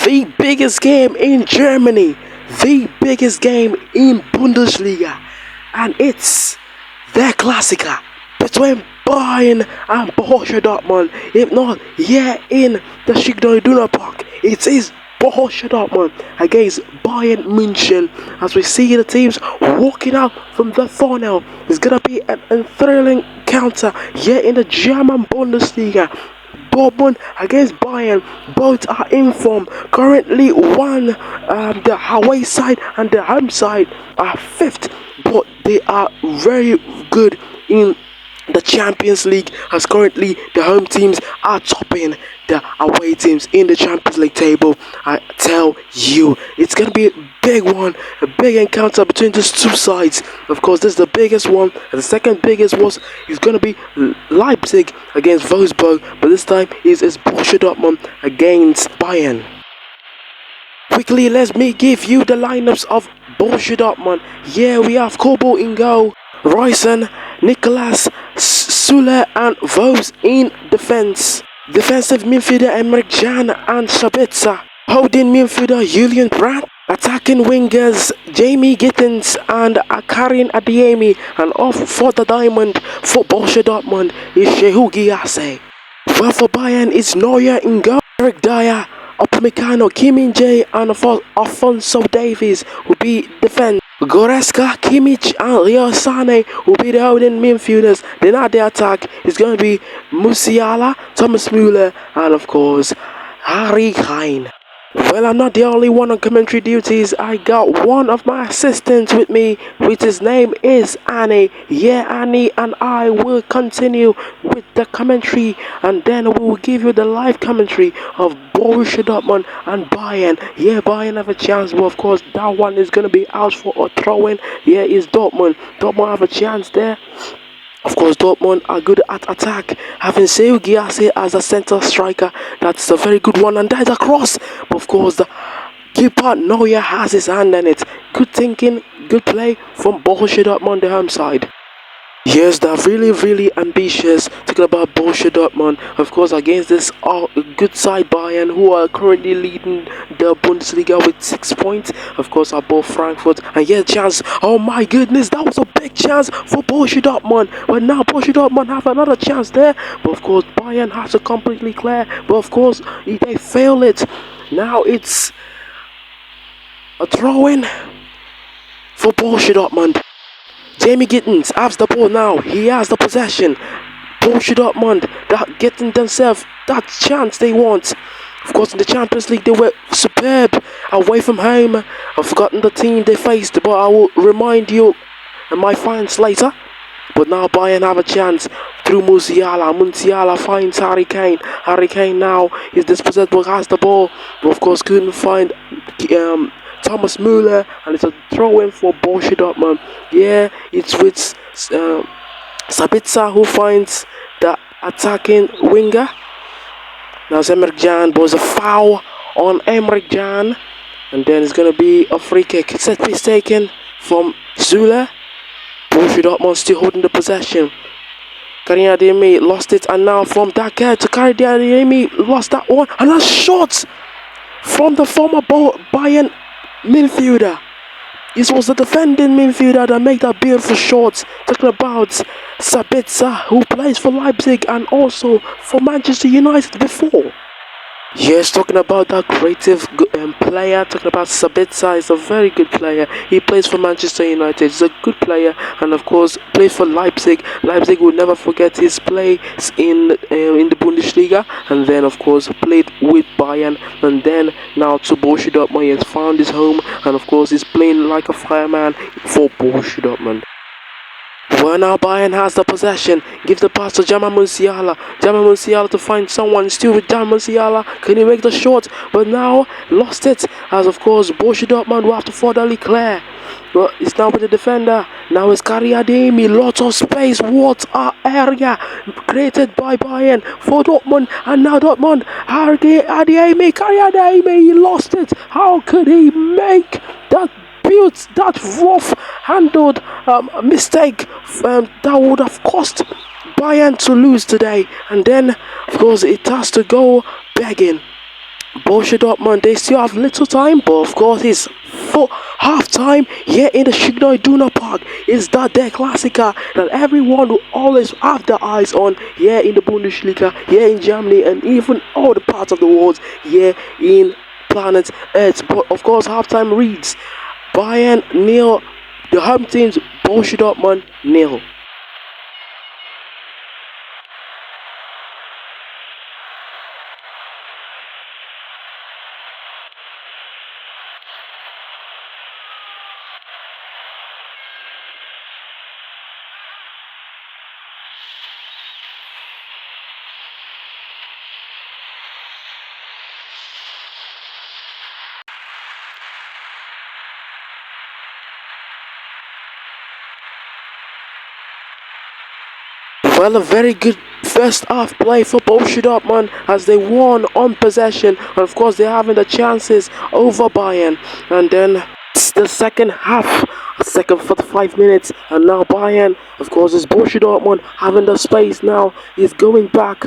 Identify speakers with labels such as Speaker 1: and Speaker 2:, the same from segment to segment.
Speaker 1: the biggest game in Germany, the biggest game in Bundesliga, and it's the Klassicer between Bayern and Borussia Dortmund. If not, here in the IDUNAL Park, it is Borussia Dortmund against Bayern München. As we see the teams walking out from the tunnel, it's gonna be a thrilling counter here in the German Bundesliga. Dortmund against Bayern, both are in form. Currently, the away side and the home side are fifth, but they are very good in the Champions League, as currently the home teams are topping the away teams in the Champions League table. I tell you, it's gonna be a big one, a big encounter between these two sides. Of course, this is the biggest one, and the second biggest is gonna be Leipzig against Wolfsburg, but this time is Borussia Dortmund against Bayern. Quickly, let me give you the lineups of Borussia Dortmund. Here we have Kobo in goal, Royson, Nicolas, Sule and Vos in defense. Defensive midfielder Emre Can and Sabitzer. Holding midfielder Julian Brandt. Attacking wingers Jamie Gittins and Karim Adeyemi. And off for the diamond for Borussia Dortmund is Shehu Giasse. Well, for Bayern is Neuer in goal. Eric Dyer, Upamecano, Kim Min-jae and Alphonso Davies will be defense. Goretzka, Kimmich and Leo Sane will be the holding midfielders. Then at the attack is going to be Musiala, Thomas Müller and of course Harry Kane. Well, I'm not the only one on commentary duties. I got one of my assistants with me, which his name is Annie. Yeah, Annie and I will continue with the commentary, and then we will give you the live commentary of Borussia Dortmund and Bayern. Yeah, Bayern have a chance, but of course that one is going to be out for a throw-in. Yeah, it's Dortmund. Dortmund have a chance there. Of course, Dortmund are good at attack, having Shehu Giasse as a centre striker. That's a very good one, and that's a cross. But of course, the keeper Neuer has his hand on it. Good thinking, good play from Borussia Dortmund, the home side. Yes, they're really ambitious. Talking about Borussia Dortmund, of course, against this good side Bayern, who are currently leading the Bundesliga with 6 points. Of course, above Frankfurt. And yeah, chance. Oh my goodness, that was a big chance for Borussia Dortmund. But now Borussia Dortmund have another chance there. But of course, Bayern has to completely clear. But of course, they fail it. Now it's a throw-in for Borussia Dortmund. Jamie Gittins has the ball now. He has the possession. Borussia Dortmund, that getting themselves that chance they want. Of course, in the Champions League, they were superb away from home. I've forgotten the team they faced, but I will remind you in my fans later. But now Bayern have a chance through Musiala. Musiala finds Harry Kane. Harry Kane now is dispossessed, but has the ball. But of course, couldn't find Thomas Müller, and it's a throw-in for Borussia Dortmund. Yeah, it's with Sabitzer who finds the attacking winger. Now it's Emre Can, but it's a foul on Emre Can, and then it's going to be a free kick. Set piece taken from Sule. Borussia Dortmund still holding the possession. Karim Adeyemi lost it, and now from that guy to Karim Adeyemi lost that one, and a shot from the former Bayern midfielder. This was the defending midfielder that made that beautiful shot. Talking about Sabitzer, who plays for Leipzig and also for Manchester United before. Yes, talking about that creative player, talking about Sabitzer, is a very good player. He plays for Manchester United. He's a good player, and of course plays for Leipzig. Leipzig will never forget his plays in the Bundesliga, and then of course played with Bayern, and then now to Borussia Dortmund. He has found his home, and of course he's playing like a fireman for Borussia Dortmund. Well, now Bayern has the possession. Gives the pass to Jamal Musiala. Jamal Musiala to find someone. Still with Jamal Musiala. Can he make the shot? But now lost it. As of course Borussia Dortmund will have to furtherly clear. But it's now with the defender. Now it's Karim Adeyemi. Lots of space. What a area created by Bayern for Dortmund. And now Dortmund. Karim Adeyemi. He lost it. How could he make that rough handled mistake that would have cost Bayern to lose today? And then of course it has to go begging. Borussia Dortmund, they still have little time, but of course it's for half time here in the IDUNAL Park. Is that their Klassiker that everyone will always have their eyes on here in the Bundesliga, here in Germany, and even all the parts of the world here in planet Earth. But of course, halftime reads Bayern nil, the home teams Borussia Dortmund nil. Well, a very good first half play for Borussia Dortmund as they won on possession, and of course they're having the chances over Bayern. And then it's the second half, second 45 minutes, and now Bayern, of course, is Borussia Dortmund having the space now. He's going back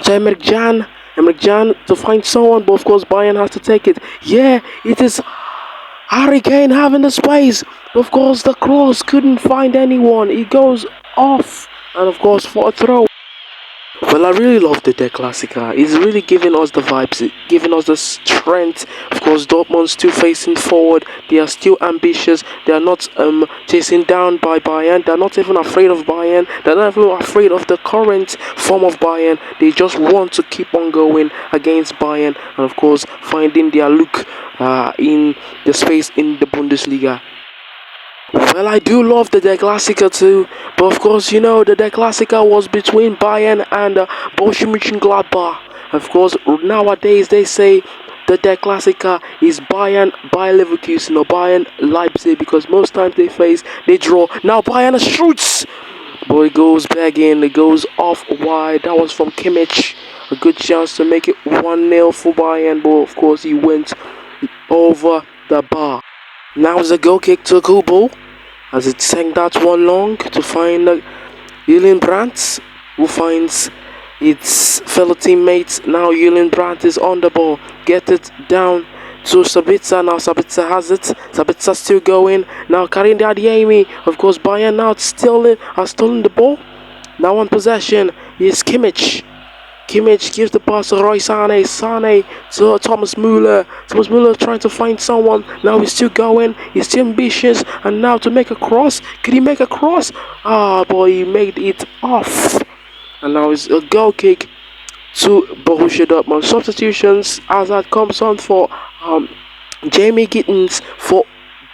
Speaker 1: to Emre Can to find someone, but of course Bayern has to take it. Yeah, it is Harry Kane having the space. Of course, the cross couldn't find anyone. He goes off, and of course, for a throw. Well, I really love the Klassiker. It's really giving us the vibes, giving us the strength. Of course, Dortmund's still facing forward. They are still ambitious. They are not chasing down by Bayern. They're not even afraid of Bayern. They're not even afraid of the current form of Bayern. They just want to keep on going against Bayern, and of course, finding their look in the space in the Bundesliga. Well, I do love the Klassiker too, but of course, you know, the Klassiker was between Bayern and Borussia Mönchengladbach. Of course, nowadays they say the Klassiker is Bayern Leverkusen or Bayern Leipzig, because most times they draw. Now Bayern shoots, but it goes back in, it goes off wide. That was from Kimmich, a good chance to make it 1-0 for Bayern, but of course he went over the bar. Now it's a goal kick to Kubo, as it sank that one long to find Julian Brandt, who finds its fellow teammates. Now Julian Brandt is on the ball, get it down to Sabitzer. Now Sabitzer has it, Sabitzer still going. Now Karim Adeyemi, of course Bayern now has stolen the ball. Now on possession is Kimmich. Kimmich gives the pass to Roy Sane. Sane to Thomas Müller. Thomas Müller trying to find someone. Now he's still going. He's still ambitious. And now to make a cross. Can he make a cross? Ah, boy, he made it off. And now it's a goal kick to Borussia Dortmund. Substitutions as that comes on for Jamie Gittins for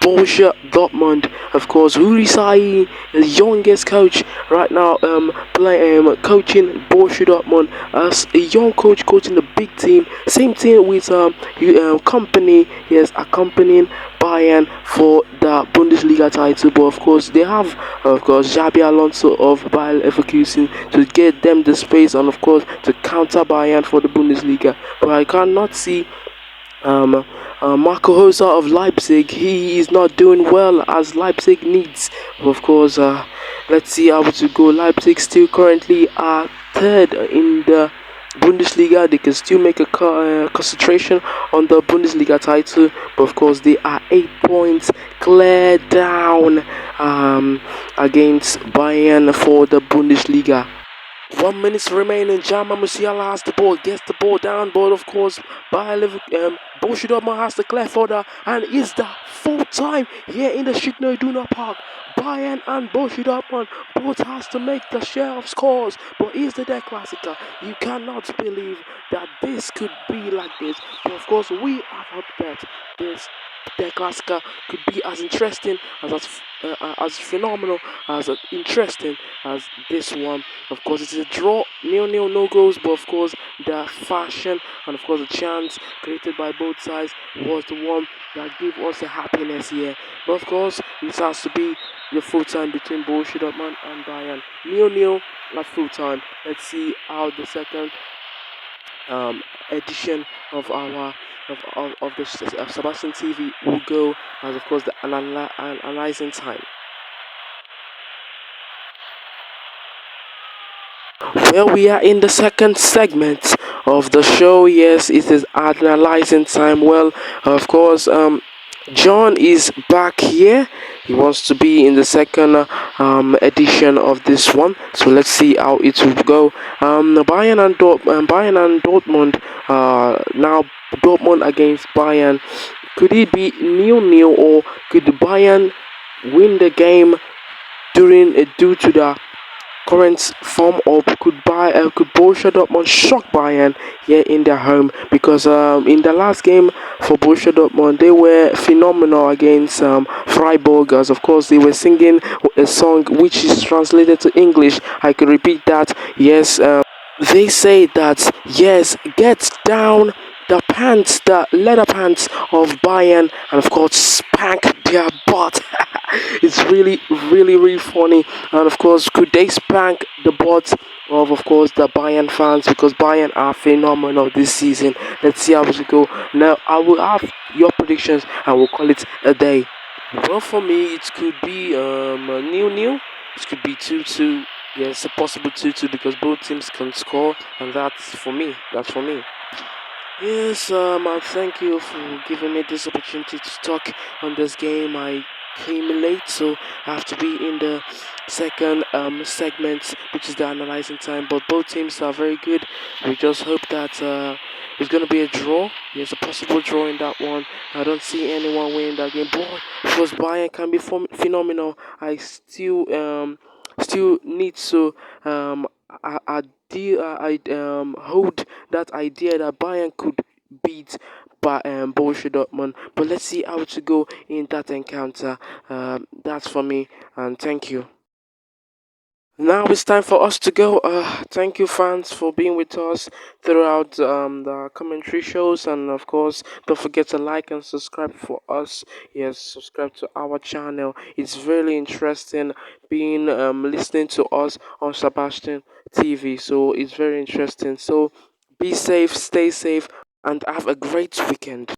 Speaker 1: Borussia Dortmund. Of course, Rudi Sahi, the youngest coach right now, coaching Borussia Dortmund as a young coach coaching the big team. Same team with company. Yes, accompanying Bayern for the Bundesliga title. But of course, they have Xabi Alonso of Bayer Leverkusen to get them the space, and of course to counter Bayern for the Bundesliga. But I cannot see Marco Rosa of Leipzig. He is not doing well as Leipzig needs. Of course, let's see how to go. Leipzig still currently are third in the Bundesliga. They can still make a concentration on the Bundesliga title, but of course they are 8 points clear down against Bayern for the Bundesliga. 1 minute remaining. Jamal Musiala has the ball, gets the ball down, but of course Borussia Dortmund has the clear further, and it's the full time here in the IDUNAL Park. Bayern and Borussia Dortmund both has to make the share of scores, but here's the Klassiker. You cannot believe that this could be like this, but of course we have hope that this Klassiker could be as interesting as phenomenal, as interesting as this one. Of course, it's a draw, 0-0, no goals, but of course the fashion and of course the chance created by both sides was the one that gave us the happiness here. But of course, it has to be the full time between Borussia Dortmund and Bayern. 0-0 at full time. Let's see how the second edition of our of the Sabastine TV will go, as of course the analyzing time. Well, we are in the second segment of the show. Yes, it is analyzing time. Well, of course, John is back here. He wants to be in the second edition of this one. So let's see how it will go. Bayern and Dortmund. Now Dortmund against Bayern. Could it be nil-nil, or could Bayern win the game due to the current form, or could Borussia Dortmund shock Bayern here in their home? Because in the last game for Borussia Dortmund, they were phenomenal against Freiburg. As of course, they were singing a song which is translated to English. I could repeat that. Yes, they say that, yes, get down the leather pants of Bayern, and of course spank their butt. It's really funny. And of course, could they spank the butt of course the Bayern fans, because Bayern are phenomenal this season. Let's see how it go. Now I will have your predictions and we'll call it a day. Well, for me, it could be a nil-nil. It could be 2-2. Yes, a possible 2-2, because both teams can score, and that's for me. That's for me. Yes, I thank you for giving me this opportunity to talk on this game. I came late, so I have to be in the second segment, which is the analyzing time. But both teams are very good. We just hope that it's gonna be a draw. There's a possible draw in that one. I don't see anyone winning that game. Boy, because Bayern can be phenomenal. I still need to I hold that idea that Bayern could beat Borussia Dortmund. But let's see how to go in that encounter. That's for me, and thank you. Now it's time for us to go. Thank you, fans, for being with us throughout the commentary shows, and of course, don't forget to like and subscribe for us. Yes, subscribe to our channel. It's really interesting being listening to us on Sabastine TV. So it's very interesting. So be safe, stay safe, and have a great weekend.